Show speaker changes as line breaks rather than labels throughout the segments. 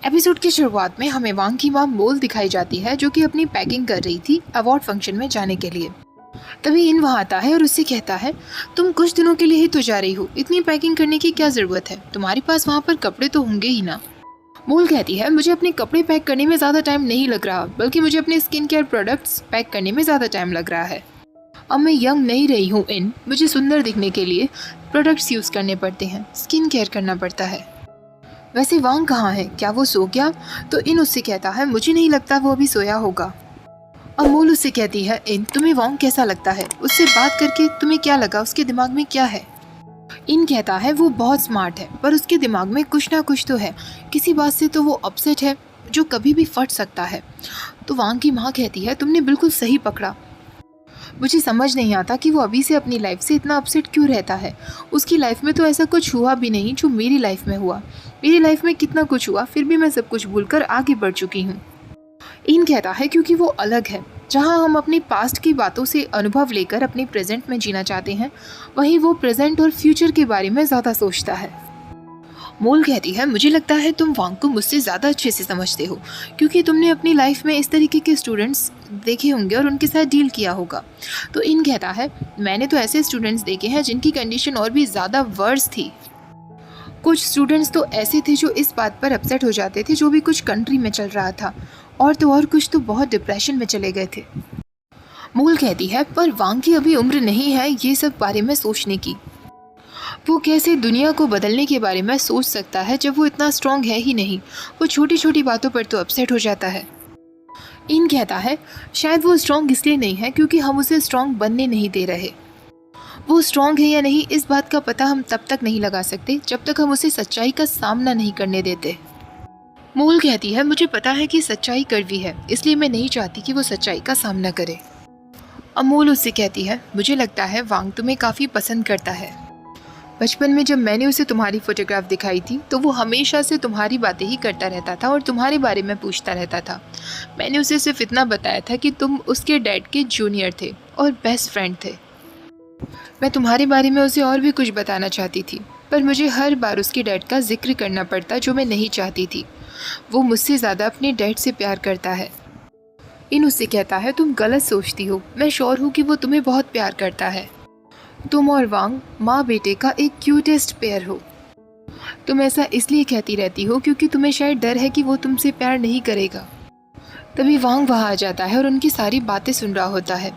Episode की शुरुआत में हमें वांग की मां मोल दिखाई जाती है जो कि अपनी पैकिंग कर रही थी अवार्ड फंक्शन में जाने के लिए। तभी इन वहाँ आता है और उससे कहता है, तुम कुछ दिनों के लिए ही तो जा रही हो, इतनी पैकिंग करने की क्या ज़रूरत है, तुम्हारे पास वहाँ पर कपड़े तो होंगे ही ना। मोल कहती है, मुझे अपने कपड़े पैक करने में ज़्यादा टाइम नहीं लग रहा, बल्कि मुझे अपने स्किन केयर प्रोडक्ट्स पैक करने में ज़्यादा टाइम लग रहा है। अब मैं यंग नहीं रही हूँ मुझे सुंदर दिखने के लिए प्रोडक्ट्स यूज़ करने पड़ते हैं, स्किन केयर करना पड़ता है। वैसे वांग कहाँ है, क्या वो सो गया? तो इन उससे कहता है, मुझे नहीं लगता वो अभी सोया होगा। अब मोल उससे कहती है, तुम्हें वांग कैसा लगता है, उससे बात करके तुम्हें क्या लगा, उसके दिमाग में क्या है? इन कहता है, वो बहुत स्मार्ट है पर उसके दिमाग में कुछ ना कुछ तो है, किसी बात से तो वो अपसेट है जो कभी भी फट सकता है। तो वांग की माँ कहती है, तुमने बिल्कुल सही पकड़ा, मुझे समझ नहीं आता कि वो अभी से अपनी लाइफ से इतना अपसेट क्यों रहता है। उसकी लाइफ में तो ऐसा कुछ हुआ भी नहीं जो मेरी लाइफ में हुआ। मेरी लाइफ में कितना कुछ हुआ, फिर भी मैं सब कुछ भूलकर आगे बढ़ चुकी हूँ। इन कहता है, क्योंकि वो अलग है। जहाँ हम अपनी पास्ट की बातों से अनुभव लेकर अपने प्रेजेंट में जीना चाहते हैं, वहीं वो प्रेजेंट और फ्यूचर के बारे में ज़्यादा सोचता है। मोल कहती है, मुझे लगता है तुम वांग को मुझसे ज़्यादा अच्छे से समझते हो, क्योंकि तुमने अपनी लाइफ में इस तरीके के स्टूडेंट्स देखे होंगे और उनके साथ डील किया होगा। तो इन कहता है, मैंने तो ऐसे स्टूडेंट्स देखे हैं जिनकी कंडीशन और भी ज़्यादा वर्स थी। कुछ स्टूडेंट्स तो ऐसे थे जो इस बात पर अपसेट हो जाते थे जो भी कुछ कंट्री में चल रहा था, और तो और कुछ तो बहुत डिप्रेशन में चले गए थे। मोल कहती है, पर वांग की अभी उम्र नहीं है ये सब बारे में सोचने की। वो कैसे दुनिया को बदलने के बारे में सोच सकता है जब वो इतना स्ट्रांग है ही नहीं। वो छोटी छोटी बातों पर तो अपसेट हो जाता है। इन कहता है, शायद वो स्ट्रांग इसलिए नहीं है क्योंकि हम उसे स्ट्रांग बनने नहीं दे रहे। वो स्ट्रांग है या नहीं इस बात का पता हम तब तक नहीं लगा सकते जब तक हम उसे सच्चाई का सामना नहीं करने देते। मोल कहती है, मुझे पता है कि सच्चाई कड़वी है, इसलिए मैं नहीं चाहती कि वो सच्चाई का सामना करे। अब मोल उससे कहती है, मुझे लगता है वांग तुम्हें काफ़ी पसंद करता है। बचपन में जब मैंने उसे तुम्हारी फोटोग्राफ दिखाई थी तो वो हमेशा से तुम्हारी बातें ही करता रहता था और तुम्हारे बारे में पूछता रहता था। मैंने उसे सिर्फ इतना बताया था कि तुम उसके डैड के जूनियर थे और बेस्ट फ्रेंड थे। मैं तुम्हारे बारे में उसे और भी कुछ बताना चाहती थी, पर मुझे हर बार उसके डैड का जिक्र करना पड़ता जो मैं नहीं चाहती थी। वो मुझसे ज़्यादा अपने डैड से प्यार करता है। इन उससे कहता है, तुम गलत सोचती हो, मैं श्योर हूँ कि वो तुम्हें बहुत प्यार करता है। तुम और वांग माँ बेटे का एक क्यूटेस्ट पेयर हो। तुम ऐसा इसलिए कहती रहती हो क्योंकि तुम्हें शायद डर है कि वो तुमसे प्यार नहीं करेगा। तभी वांग वहाँ आ जाता है और उनकी सारी बातें सुन रहा होता है।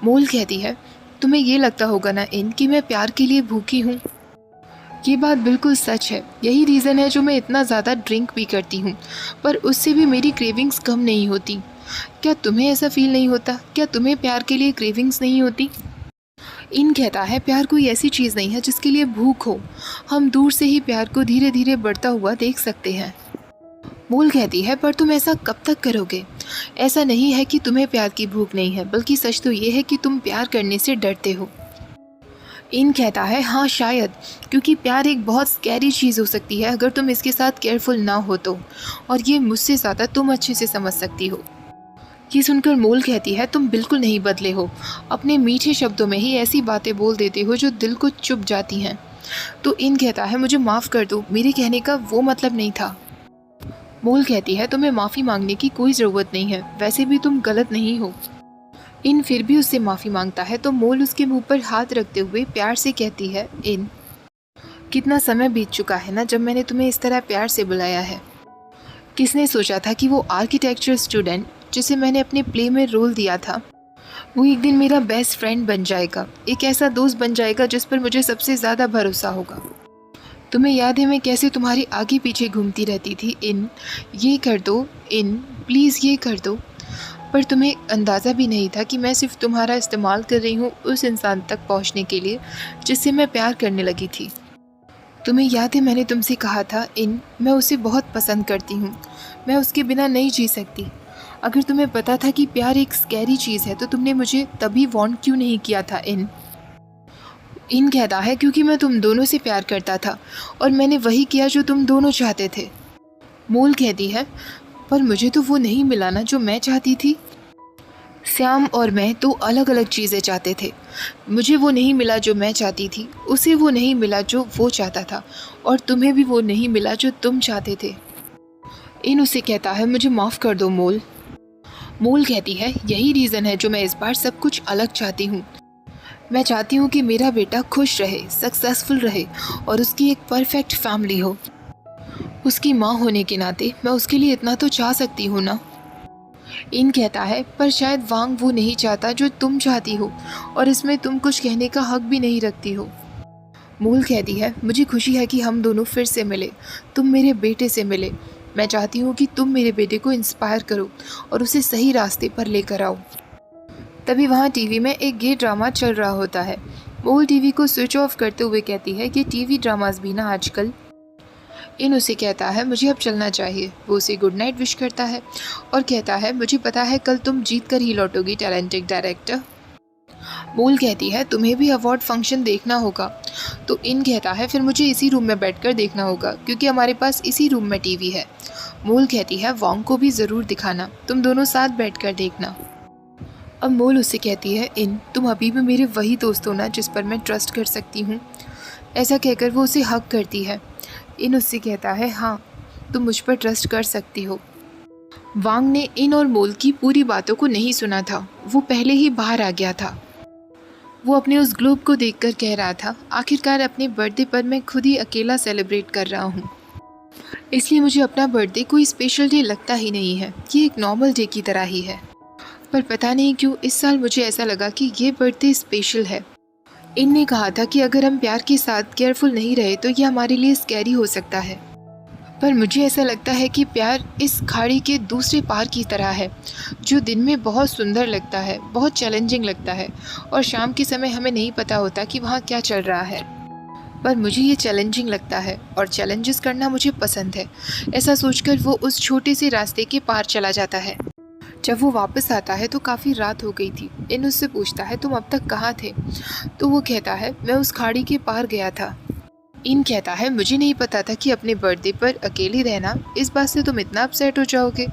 मोल कहती है, तुम्हें ये लगता होगा ना कि मैं प्यार के लिए भूखी हूँ। ये बात बिल्कुल सच है, यही रीज़न है जो मैं इतना ज़्यादा ड्रिंक भी करती हूँ, पर उससे भी मेरी क्रेविंग्स कम नहीं होती। क्या तुम्हें ऐसा फील नहीं होता? क्या तुम्हें प्यार के लिए क्रेविंग्स नहीं होती? इन कहता है, प्यार कोई ऐसी चीज़ नहीं है जिसके लिए भूख हो। हम दूर से ही प्यार को धीरे धीरे बढ़ता हुआ देख सकते हैं। मोल कहती है, पर तुम ऐसा कब तक करोगे? ऐसा नहीं है कि तुम्हें प्यार की भूख नहीं है, बल्कि सच तो ये है कि तुम प्यार करने से डरते हो। इन कहता है, हाँ शायद, क्योंकि प्यार एक बहुत स्कैरी चीज़ हो सकती है अगर तुम इसके साथ केयरफुल ना हो तो, और ये मुझसे ज़्यादा तुम अच्छे से समझ सकती हो। ये सुनकर मोल कहती है, तुम बिल्कुल नहीं बदले हो, अपने मीठे शब्दों में ही ऐसी बातें बोल देते हो जो दिल को चुभ जाती हैं। तो इन कहता है, मुझे माफ़ कर दो, मेरे कहने का वो मतलब नहीं था। मोल कहती है, तुम्हें माफ़ी मांगने की कोई ज़रूरत नहीं है, वैसे भी तुम गलत नहीं हो। इन फिर भी उससे माफ़ी मांगता है तो मोल उसके मुंह पर हाथ रखते हुए प्यार से कहती है, इन कितना समय बीत चुका है ना जब मैंने तुम्हें इस तरह प्यार से बुलाया है। किसने सोचा था कि वो आर्किटेक्चर स्टूडेंट जिसे मैंने अपने प्ले में रोल दिया था, वो एक दिन मेरा बेस्ट फ्रेंड बन जाएगा, एक ऐसा दोस्त बन जाएगा जिस पर मुझे सबसे ज़्यादा भरोसा होगा। तुम्हें याद है मैं कैसे तुम्हारे आगे पीछे घूमती रहती थी, इन ये कर दो, इन प्लीज़ ये कर दो, पर तुम्हें अंदाज़ा भी नहीं था कि मैं सिर्फ तुम्हारा इस्तेमाल कर रही हूँ उस इंसान तक पहुँचने के लिए जिससे मैं प्यार करने लगी थी। तुम्हें याद है मैंने तुमसे कहा था, इन मैं उसे बहुत पसंद करती हूँ, मैं उसके बिना नहीं जी सकती। अगर तुम्हें पता था कि प्यार एक स्कैरी चीज़ है तो तुमने मुझे तभी वार्न क्यों नहीं किया था? इन कहता है, क्योंकि मैं तुम दोनों से प्यार करता था और मैंने वही किया जो तुम दोनों चाहते थे। मोल कहती है, पर मुझे तो वो नहीं मिला ना जो मैं चाहती थी। श्याम और मैं तो अलग अलग चीज़ें चाहते थे। मुझे वो नहीं मिला जो मैं चाहती थी, उसे वो नहीं मिला जो वो चाहता था, और तुम्हें भी वो नहीं मिला जो तुम चाहते थे। इन उसे कहता है मुझे माफ़ कर दो मोल। मोल कहती है यही रीज़न है जो मैं इस बार सब कुछ अलग चाहती हूँ। मैं चाहती हूँ कि मेरा बेटा खुश रहे, सक्सेसफुल रहे और उसकी एक परफेक्ट फैमिली हो। उसकी माँ होने के नाते मैं उसके लिए इतना तो चाह सकती हूँ ना। इन कहता है पर शायद वांग वो नहीं चाहता जो तुम चाहती हो और इसमें तुम कुछ कहने का हक भी नहीं रखती हो। मूल कहती है मुझे खुशी है कि हम दोनों फिर से मिले, तुम मेरे बेटे से मिले। मैं चाहती हूँ कि तुम मेरे बेटे को इंस्पायर करो और उसे सही रास्ते पर लेकर आओ। तभी वहाँ टीवी में एक गे ड्रामा चल रहा होता है। मूल टीवी को स्विच ऑफ करते हुए कहती है कि टीवी ड्रामास भी ना आजकल। इन उसे कहता है मुझे अब चलना चाहिए। वो उसे गुड नाइट विश करता है और कहता है मुझे पता है कल तुम जीत कर ही लौटोगी टैलेंटेड डायरेक्टर। मूल कहती है तुम्हें भी अवार्ड फंक्शन देखना होगा। तो इन कहता है फिर मुझे इसी रूम में बैठकर देखना होगा क्योंकि हमारे पास इसी रूम में टीवी है। मूल कहती है वांग को भी ज़रूर दिखाना, तुम दोनों साथ बैठकर देखना। अब मूल उससे कहती है इन तुम अभी भी मेरे वही दोस्त हो ना जिस पर मैं ट्रस्ट कर सकती हूँ। ऐसा कहकर वो उसे हक करती है। इन उससे कहता है हाँ तुम मुझ पर ट्रस्ट कर सकती हो। वांग ने इन और मोल की पूरी बातों को नहीं सुना था, वो पहले ही बाहर आ गया था। वो अपने उस ग्लोब को देखकर कह रहा था आखिरकार अपने बर्थडे पर मैं खुद ही अकेला सेलिब्रेट कर रहा हूँ, इसलिए मुझे अपना बर्थडे कोई स्पेशल डे लगता ही नहीं है, ये एक नॉर्मल डे की तरह ही है। पर पता नहीं क्यों इस साल मुझे ऐसा लगा कि ये बर्थडे स्पेशल है। इन ने कहा था कि अगर हम प्यार के साथ केयरफुल नहीं रहे तो ये हमारे लिए स्कैरी हो सकता है, पर मुझे ऐसा लगता है कि प्यार इस खाड़ी के दूसरे पार की तरह है जो दिन में बहुत सुंदर लगता है, बहुत चैलेंजिंग लगता है और शाम के समय हमें नहीं पता होता कि वहाँ क्या चल रहा है। पर मुझे ये चैलेंजिंग लगता है और चैलेंजेस करना मुझे पसंद है। ऐसा सोचकर वो उस छोटे से रास्ते के पार चला जाता है। जब वो वापस आता है तो काफ़ी रात हो गई थी। इन उससे पूछता है तुम अब तक कहाँ थे? तो वो कहता है मैं उस खाड़ी के पार गया था। इन कहता है मुझे नहीं पता था कि अपने बर्थडे पर अकेले रहना इस बात से तुम इतना अपसेट हो जाओगे।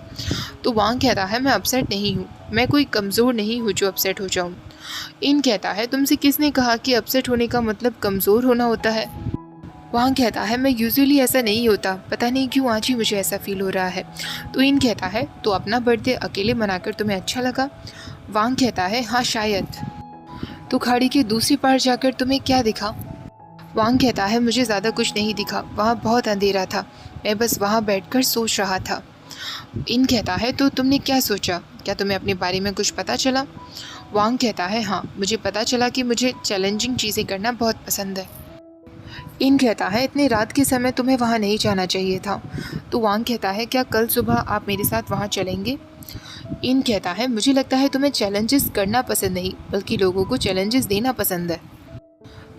तो वांग कहता है मैं अपसेट नहीं हूँ, मैं कोई कमज़ोर नहीं हूँ जो अपसेट हो जाऊँ। इन कहता है तुमसे किसने कहा कि अपसेट होने का मतलब कमज़ोर होना होता है? वांग कहता है मैं यूजुअली ऐसा नहीं होता, पता नहीं क्यों आज ही मुझे ऐसा फील हो रहा है। तो इन कहता है तो अपना बर्थडे अकेले मनाकर तुम्हें अच्छा लगा? वांग कहता है हाँ शायद। तो खाड़ी के दूसरी पार जाकर तुम्हें क्या दिखा? वांग कहता है मुझे ज़्यादा कुछ नहीं दिखा, वहाँ बहुत अंधेरा था, मैं बस वहाँ बैठकर सोच रहा था। इन कहता है तो तुमने क्या सोचा, क्या तुम्हें अपने बारे में कुछ पता चला? वांग कहता है हाँ मुझे पता चला कि मुझे चैलेंजिंग चीज़ें करना बहुत पसंद है। इन कहता है इतनी रात के समय तुम्हें वहाँ नहीं जाना चाहिए था। तो वांग कहता है क्या कल सुबह आप मेरे साथ वहाँ चलेंगे? इन कहता है मुझे लगता है तुम्हें चैलेंजेस करना पसंद नहीं बल्कि लोगों को चैलेंजेस देना पसंद है।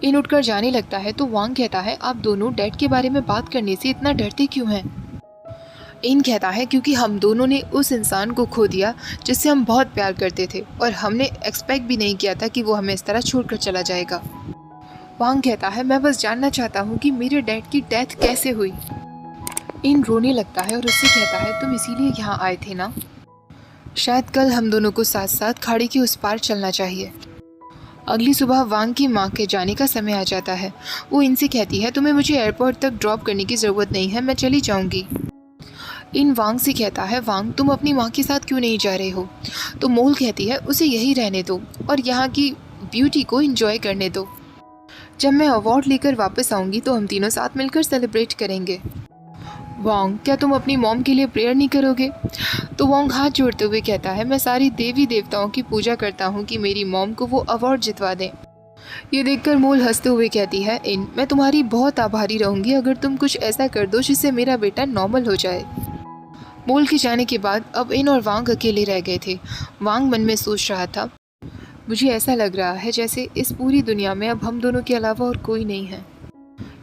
इन उठकर जाने लगता है तो वांग कहता है आप दोनों डैड के बारे में बात करने से इतना डरते क्यों हैं? इन कहता है क्योंकि हम दोनों ने उस इंसान को खो दिया जिससे हम बहुत प्यार करते थे और हमने एक्सपेक्ट भी नहीं किया था कि वो हमें इस तरह छोड़कर चला जाएगा। वांग कहता है मैं बस जानना चाहता हूँ कि मेरे डैड की डेथ कैसे हुई? इन रोने लगता है और उससे कहता है तुम इसीलिए यहाँ आए थे ना? शायद कल हम दोनों को साथ साथ खाड़ी के उस पार चलना चाहिए। अगली सुबह वांग की माँ के जाने का समय आ जाता है। वो इनसे कहती है तुम्हें मुझे एयरपोर्ट तक ड्रॉप करने की ज़रूरत नहीं है, मैं चली जाऊँगी। इन वांग से कहता है वांग तुम अपनी माँ के साथ क्यों नहीं जा रहे हो? तो मोल कहती है उसे यही रहने दो और यहाँ की ब्यूटी को एंजॉय करने दो। जब मैं अवार्ड लेकर वापस आऊँगी तो हम तीनों साथ मिलकर सेलिब्रेट करेंगे। वांग क्या तुम अपनी मॉम के लिए प्रेयर नहीं करोगे? तो वांग हाथ जोड़ते हुए कहता है मैं सारी देवी देवताओं की पूजा करता हूँ कि मेरी मॉम को वो अवार्ड जितवा दें। ये देखकर मोल हंसते हुए कहती है इन मैं तुम्हारी बहुत आभारी रहूँगी अगर तुम कुछ ऐसा कर दो जिससे मेरा बेटा नॉर्मल हो जाए। मोल के जाने के बाद अब इन और वांग अकेले रह गए थे। वांग मन में सोच रहा था मुझे ऐसा लग रहा है जैसे इस पूरी दुनिया में अब हम दोनों के अलावा और कोई नहीं है।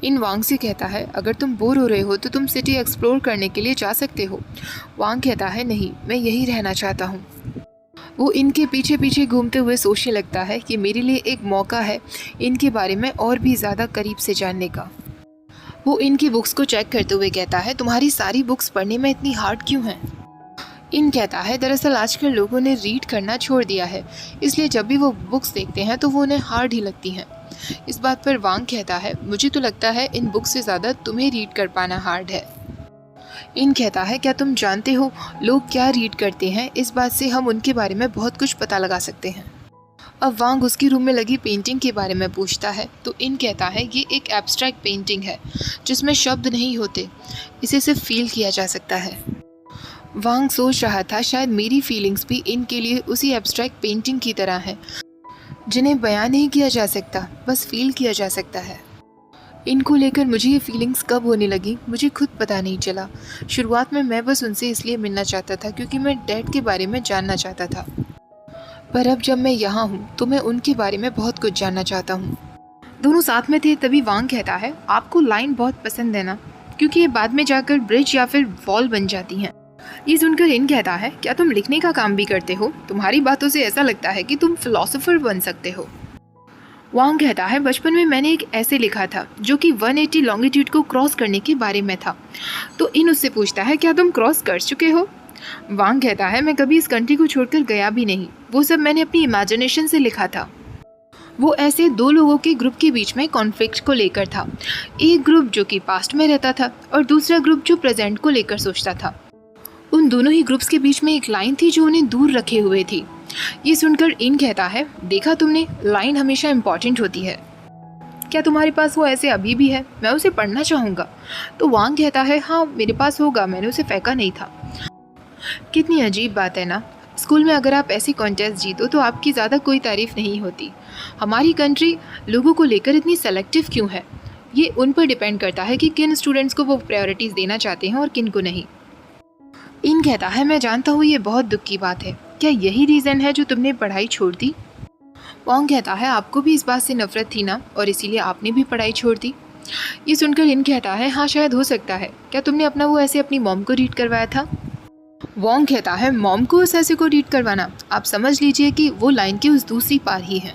इन वांग से कहता है अगर तुम बोर हो रहे हो तो तुम सिटी एक्सप्लोर करने के लिए जा सकते हो। वांग कहता है नहीं मैं यहीं रहना चाहता हूँ। वो इनके पीछे पीछे घूमते हुए सोचने लगता है कि मेरे लिए एक मौका है इनके बारे में और भी ज़्यादा करीब से जानने का। वो इनकी बुक्स को चेक करते हुए कहता है तुम्हारी सारी बुक्स पढ़ने में इतनी हार्ड क्यों हैं? इन कहता है दरअसल आजकल लोगों ने रीड करना छोड़ दिया है, इसलिए जब भी वो बुक्स देखते हैं तो वो उन्हें हार्ड ही लगती हैं। इस बात पर वांग कहता है मुझे तो लगता है इन बुक्स से ज़्यादा तुम्हें रीड कर पाना हार्ड है। इन कहता है क्या तुम जानते हो लोग क्या रीड करते हैं, इस बात से हम उनके बारे में बहुत कुछ पता लगा सकते हैं। अब वांग उसकी रूम में लगी पेंटिंग के बारे में पूछता है तो इन कहता है ये एक एब्स्ट्रैक्ट पेंटिंग है जिसमें शब्द नहीं होते, इसे सिर्फ फील किया जा सकता है। वांग सोच रहा था शायद मेरी फीलिंग्स भी इनके लिए उसी एब्स्ट्रैक्ट पेंटिंग की तरह है जिन्हें बयान नहीं किया जा सकता, बस फील किया जा सकता है। इनको लेकर मुझे ये फीलिंग्स कब होने लगी मुझे खुद पता नहीं चला। शुरुआत में मैं बस उनसे इसलिए मिलना चाहता था क्योंकि मैं डैड के बारे में जानना चाहता था, पर अब जब मैं यहाँ हूँ तो मैं उनके बारे में बहुत कुछ जानना चाहता हूँ। दोनों साथ में थे तभी वांग कहता है आपको लाइन बहुत पसंद है ना, क्योंकि ये बाद में जाकर ब्रिज या फिर वॉल बन जाती हैं। ये सुनकर इन कहता है क्या तुम लिखने का काम भी करते हो, तुम्हारी बातों से ऐसा लगता है कि तुम फिलोसोफर बन सकते हो। वांग कहता है बचपन में मैंने एक ऐसे लिखा था जो कि 180 लॉन्गिट्यूड को क्रॉस करने के बारे में था। तो इन उससे पूछता है क्या तुम क्रॉस कर चुके हो। वांग कहता है मैं कभी इस कंट्री को छोड़कर गया भी नहीं, वो सब मैंने अपनी इमेजिनेशन से लिखा था। वो ऐसे दो लोगों के ग्रुप के बीच में कॉन्फ्लिक्ट को लेकर था, एक ग्रुप जो कि पास्ट में रहता था और दूसरा ग्रुप जो प्रेजेंट को लेकर सोचता था। उन दोनों ही ग्रुप्स के बीच में एक लाइन थी जो उन्हें दूर रखे हुए थी। ये सुनकर इन कहता है देखा तुमने, लाइन हमेशा इम्पॉर्टेंट होती है। क्या तुम्हारे पास वो ऐसे अभी भी है, मैं उसे पढ़ना चाहूँगा। तो वांग कहता है हाँ मेरे पास होगा, मैंने उसे फेंका नहीं था। कितनी अजीब बात है ना, स्कूल में अगर आप ऐसी कॉन्टेस्ट जीतो तो आपकी ज़्यादा कोई तारीफ नहीं होती। हमारी कंट्री लोगों को लेकर इतनी सेलेक्टिव क्यों है, ये उन पर डिपेंड करता है कि किन स्टूडेंट्स को वो प्रायोरिटीज़ देना चाहते हैं और किन को नहीं। इन कहता है मैं जानता हूँ ये बहुत दुख की बात है, क्या यही रीज़न है जो तुमने पढ़ाई छोड़ दी। वांग कहता है आपको भी इस बात से नफरत थी ना, और इसीलिए आपने भी पढ़ाई छोड़ दी। ये सुनकर इन कहता है हाँ शायद हो सकता है, क्या तुमने अपना वो ऐसे अपनी मॉम को रीड करवाया था। वांग कहता है मॉम को उस ऐसे को रीड करवाना, आप समझ लीजिए कि वो लाइन की उस दूसरी पार ही है।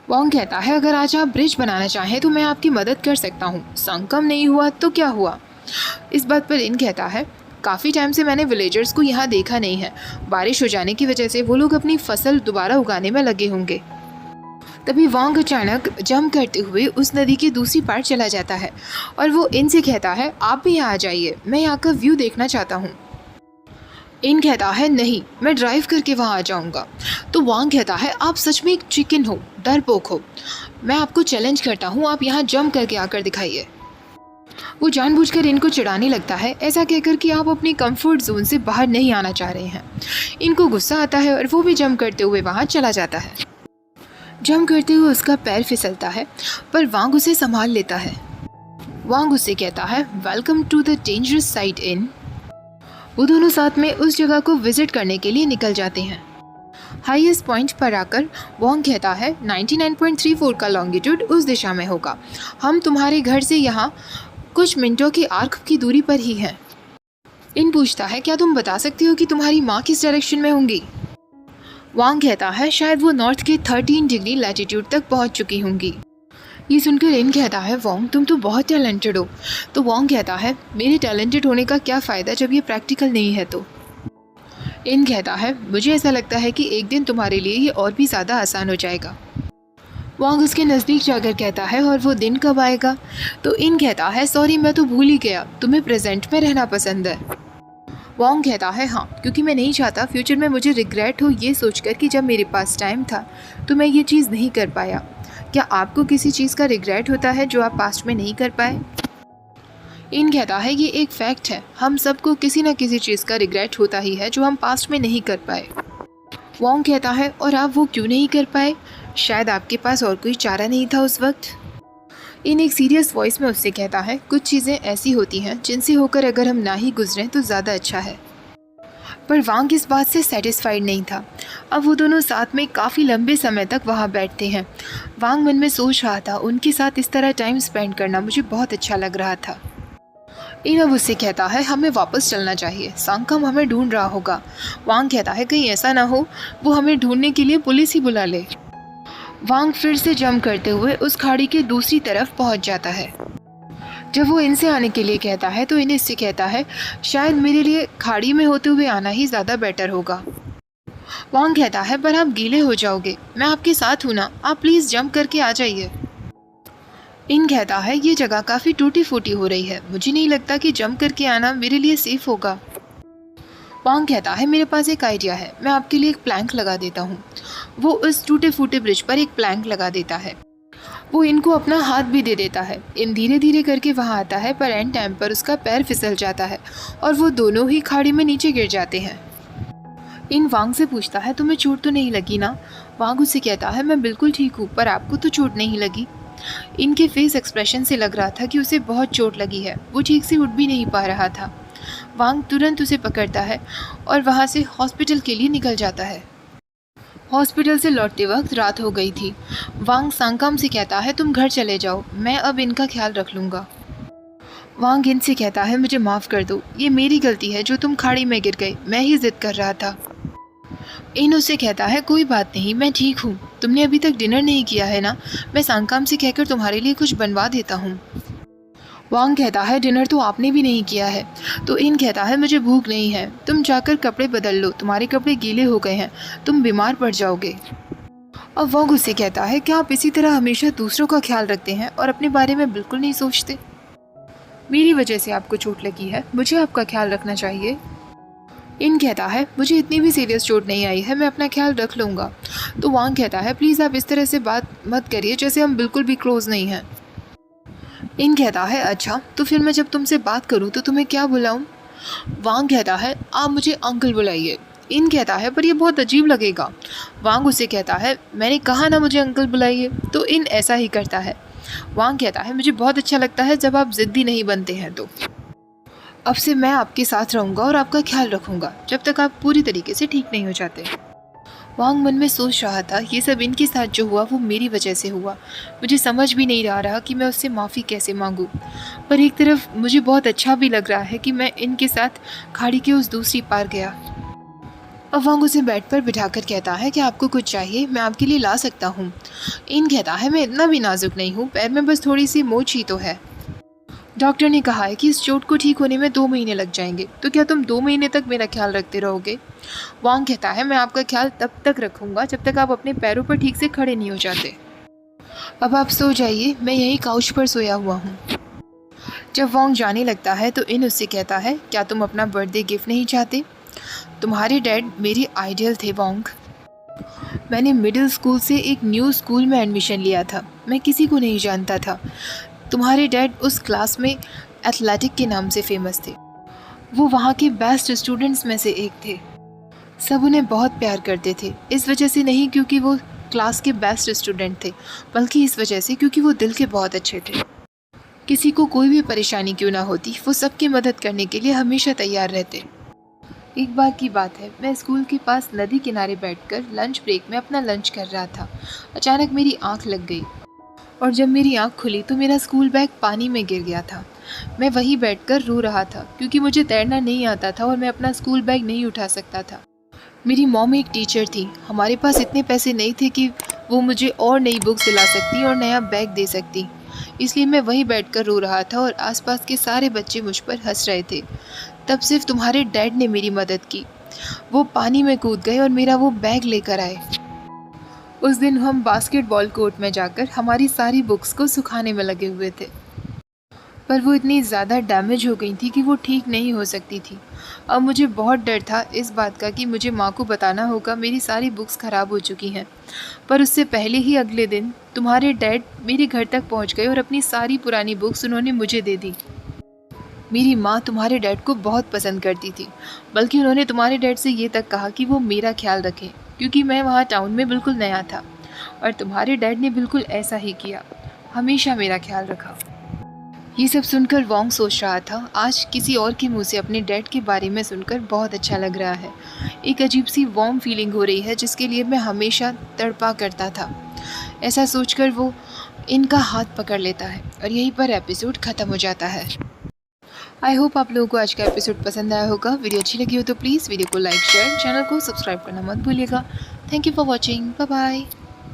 वांग कहता है अगर आज आप ब्रिज बनाना चाहें तो मैं आपकी मदद कर सकता हूँ, संगम नहीं हुआ तो क्या हुआ। इस बात पर इन कहता है काफ़ी टाइम से मैंने विलेजर्स को यहाँ देखा नहीं है, बारिश हो जाने की वजह से वो लोग अपनी फसल दोबारा उगाने में लगे होंगे। तभी वांग अचानक जंप करते हुए उस नदी की दूसरी पार चला जाता है और वो इनसे कहता है आप भी यहाँ आ जाइए, मैं यहाँ का व्यू देखना चाहता हूँ। इन कहता है नहीं, मैं ड्राइव करके वहाँ आ जाऊँगा। तो वांग कहता है आप सच में एक चिकन हो, डरपोक हो, मैं आपको चैलेंज करता हूँ, आप यहाँ जंप करके आकर दिखाइए। वो जानबूझकर इनको चिढ़ाने लगता है, ऐसा कहकर कि आप अपनी कंफर्ट जोन से बाहर नहीं आना चाह रहे हैं। इनको गुस्सा आता है और वो भी जंप करते हुए वहाँ चला जाता है। जंप करते हुए उसका पैर फिसलता है पर वांग उसे संभाल लेता है। वांग उससे कहता है welcome to the dangerous side in. वो दोनों साथ में उस जगह को विजिट करने के लिए निकल जाते हैं। हाईएस्ट पॉइंट पर आकर वांग कहता है 99.34 का लॉन्गिट्यूड उस दिशा में होगा, हम तुम्हारे घर से यहाँ कुछ मिनटों की आर्क की दूरी पर ही हैं। इन पूछता है क्या तुम बता सकती हो कि तुम्हारी माँ किस डायरेक्शन में होंगी। वांग कहता है शायद वो नॉर्थ के 13 डिग्री लैटिट्यूड तक पहुँच चुकी होंगी। ये सुनकर इन कहता है वांग तुम तो बहुत टैलेंटेड हो। तो वांग कहता है मेरे टैलेंटेड होने का क्या फ़ायदा जब ये प्रैक्टिकल नहीं है। तो इन कहता है मुझे ऐसा लगता है कि एक दिन तुम्हारे लिए ये और भी ज़्यादा आसान हो जाएगा। वांग उसके नज़दीक जाकर कहता है और वो दिन कब आएगा। तो इन कहता है सॉरी मैं तो भूल ही गया, तुम्हें प्रेजेंट में रहना पसंद है। वांग कहता है हाँ, क्योंकि मैं नहीं चाहता फ्यूचर में मुझे रिग्रेट हो ये सोचकर कि जब मेरे पास टाइम था तो मैं ये चीज़ नहीं कर पाया। क्या आपको किसी चीज़ का रिग्रेट होता है जो आप पास्ट में नहीं कर पाए। इन कहता है ये एक फैक्ट है, हम सबको किसी न किसी चीज़ का रिग्रेट होता ही है जो हम पास्ट में नहीं कर पाए। वांग कहता है और आप वो क्यों नहीं कर पाए, शायद आपके पास और कोई चारा नहीं था उस वक्त। इन एक सीरियस वॉइस में उससे कहता है कुछ चीज़ें ऐसी होती हैं जिनसे होकर अगर हम ना ही गुजरें तो ज़्यादा अच्छा है। पर वांग इस बात से सेटिस्फाइड नहीं था। अब वो दोनों साथ में काफ़ी लंबे समय तक वहाँ बैठते हैं। वांग मन में सोच रहा था उनके साथ इस तरह टाइम स्पेंड करना मुझे बहुत अच्छा लग रहा था। इन अब उससे कहता है हमें वापस चलना चाहिए, संगम हमें ढूंढ रहा होगा। वांग कहता है कहीं ऐसा ना हो वो हमें ढूंढने के लिए पुलिस ही बुला ले। वांग फिर से जंप करते हुए उस खाड़ी के दूसरी तरफ पहुंच जाता है। जब वो इनसे आने के लिए कहता है तो इन्हें इससे कहता है शायद मेरे लिए खाड़ी में होते हुए आना ही ज़्यादा बेटर होगा। वांग कहता है पर आप गीले हो जाओगे, मैं आपके साथ हूँ ना, आप प्लीज़ जंप करके आ जाइए। इन कहता है ये जगह काफ़ी टूटी फूटी हो रही है, मुझे नहीं लगता कि जंप करके आना मेरे लिए सेफ होगा। वांग कहता है मेरे पास एक आइडिया है, मैं आपके लिए एक प्लैंक लगा देता हूँ। वो उस टूटे फूटे ब्रिज पर एक प्लैंक लगा देता है। वो इनको अपना हाथ भी दे देता है। इन धीरे धीरे करके वहाँ आता है, पर एंड टाइम पर उसका पैर फिसल जाता है और वो दोनों ही खाड़ी में नीचे गिर जाते हैं। इन वांग से पूछता है तुम्हें चोट तो नहीं लगी ना? वांग उससे कहता है मैं बिल्कुल ठीक हूँ, पर आपको तो चोट नहीं लगी। इनके फेस एक्सप्रेशन से लग रहा था कि उसे बहुत चोट लगी है, वो ठीक से उठ भी नहीं पा रहा था। वांग तुरंत उसे पकड़ता है और वहाँ से हॉस्पिटल के लिए निकल जाता है। हॉस्पिटल से लौटते वक्त रात हो गई थी। वांग सांगकाम से कहता है तुम घर चले जाओ, मैं अब इनका ख्याल रख लूँगा। वांग इन से कहता है मुझे माफ़ कर दो, ये मेरी गलती है जो तुम खाड़ी में गिर गए, मैं ही जिद कर रहा था। इन उससे कहता है कोई बात नहीं, मैं ठीक हूँ, तुमने अभी तक डिनर नहीं किया है ना, मैं सांगकाम से कहकर तुम्हारे लिए कुछ बनवा देता हूँ। वांग कहता है डिनर तो आपने भी नहीं किया है। तो इन कहता है मुझे भूख नहीं है, तुम जाकर कपड़े बदल लो, तुम्हारे कपड़े गीले हो गए हैं, तुम बीमार पड़ जाओगे। अब वांग उससे कहता है क्या आप इसी तरह हमेशा दूसरों का ख्याल रखते हैं और अपने बारे में बिल्कुल नहीं सोचते? मेरी वजह से आपको चोट लगी है, मुझे आपका ख्याल रखना चाहिए। इन कहता है मुझे इतनी भी सीरियस चोट नहीं आई है, मैं अपना ख्याल रख लूँगा। तो वांग कहता है प्लीज़ आप इस तरह से बात मत करिए जैसे हम बिल्कुल भी क्लोज नहीं हैं। इन कहता है अच्छा, तो फिर मैं जब तुमसे बात करूँ तो तुम्हें क्या बुलाऊँ? वांग कहता है आप मुझे अंकल बुलाइए। इन कहता है पर यह बहुत अजीब लगेगा। वांग उसे कहता है मैंने कहा ना मुझे अंकल बुलाइए। तो इन ऐसा ही करता है। वांग कहता है मुझे बहुत अच्छा लगता है जब आप ज़िद्दी नहीं बनते हैं। तो अब से मैं आपके साथ रहूँगा और आपका ख्याल रखूँगा जब तक आप पूरी तरीके से ठीक नहीं हो जाते। वांग मन में सोच रहा था ये सब इनके साथ जो हुआ वो मेरी वजह से हुआ, मुझे समझ भी नहीं आ रहा कि मैं उससे माफ़ी कैसे मांगूं। पर एक तरफ मुझे बहुत अच्छा भी लग रहा है कि मैं इनके साथ खाड़ी के उस दूसरी पार गया। अब वांग उसे बेड पर बिठाकर कहता है कि आपको कुछ चाहिए, मैं आपके लिए ला सकता हूँ। इन कहता है मैं इतना भी नाजुक नहीं हूँ, पैर में बस थोड़ी सी मोच ही तो है। डॉक्टर ने कहा है कि इस चोट को ठीक होने में 2 महीने लग जाएंगे, तो क्या तुम 2 महीने तक मेरा ख्याल रखते रहोगे? वांग कहता है मैं आपका ख्याल तब तक रखूंगा जब तक आप अपने पैरों पर ठीक से खड़े नहीं हो जाते। अब आप सो जाइए, मैं यहीं काउच पर सोया हुआ हूँ। जब वांग जाने लगता है तो इन उससे कहता है क्या तुम अपना बर्थडे गिफ्ट नहीं चाहते? तुम्हारे डैड मेरी आइडियल थे वांग। मैंने मिडिल स्कूल से एक न्यू स्कूल में एडमिशन लिया था, मैं किसी को नहीं जानता था। तुम्हारे डैड उस क्लास में एथलेटिक के नाम से फेमस थे, वो वहाँ के बेस्ट स्टूडेंट्स में से एक थे। सब उन्हें बहुत प्यार करते थे, इस वजह से नहीं क्योंकि वो क्लास के बेस्ट स्टूडेंट थे, बल्कि इस वजह से क्योंकि वो दिल के बहुत अच्छे थे। किसी को कोई भी परेशानी क्यों ना होती, वो सबकी मदद करने के लिए हमेशा तैयार रहते। एक बार की बात है, मैं स्कूल के पास नदी किनारे बैठकर लंच ब्रेक में अपना लंच कर रहा था। अचानक मेरी आंख लग गई और जब मेरी आंख खुली तो मेरा स्कूल बैग पानी में गिर गया था। मैं वहीं बैठकर रो रहा था क्योंकि मुझे तैरना नहीं आता था और मैं अपना स्कूल बैग नहीं उठा सकता था। मेरी मॉम एक टीचर थी, हमारे पास इतने पैसे नहीं थे कि वो मुझे और नई बुक्स दिला सकती और नया बैग दे सकती, इसलिए मैं वहीं बैठकर रो रहा था और आसपास के सारे बच्चे मुझ पर हंस रहे थे। तब सिर्फ तुम्हारे डैड ने मेरी मदद की, वो पानी में कूद गए और मेरा वो बैग लेकर आए। उस दिन हम बास्केटबॉल कोर्ट में जाकर हमारी सारी बुक्स को सुखाने में लगे हुए थे, पर वो इतनी ज़्यादा डैमेज हो गई थी कि वो ठीक नहीं हो सकती थी। अब मुझे बहुत डर था इस बात का कि मुझे माँ को बताना होगा मेरी सारी बुक्स ख़राब हो चुकी हैं। पर उससे पहले ही अगले दिन तुम्हारे डैड मेरे घर तक पहुँच गए और अपनी सारी पुरानी बुक्स उन्होंने मुझे दे दी। मेरी माँ तुम्हारे डैड को बहुत पसंद करती थी, बल्कि उन्होंने तुम्हारे डैड से ये तक कहा कि वो मेरा ख्याल रखें क्योंकि मैं वहाँ टाउन में बिल्कुल नया था। और तुम्हारे डैड ने बिल्कुल ऐसा ही किया, हमेशा मेरा ख्याल रखा। ये सब सुनकर वांग सोच रहा था आज किसी और के मुंह से अपने डैड के बारे में सुनकर बहुत अच्छा लग रहा है। एक अजीब सी वार्म फीलिंग हो रही है जिसके लिए मैं हमेशा तड़पा करता था। ऐसा सोचकर वो इनका हाथ पकड़ लेता है और यहीं पर एपिसोड ख़त्म हो जाता है। आई होप आप लोगों को आज का एपिसोड पसंद आया होगा। वीडियो अच्छी लगी हो तो प्लीज़ वीडियो को लाइक शेयर, चैनल को सब्सक्राइब करना मत भूलिएगा। Thank you for watching, bye bye.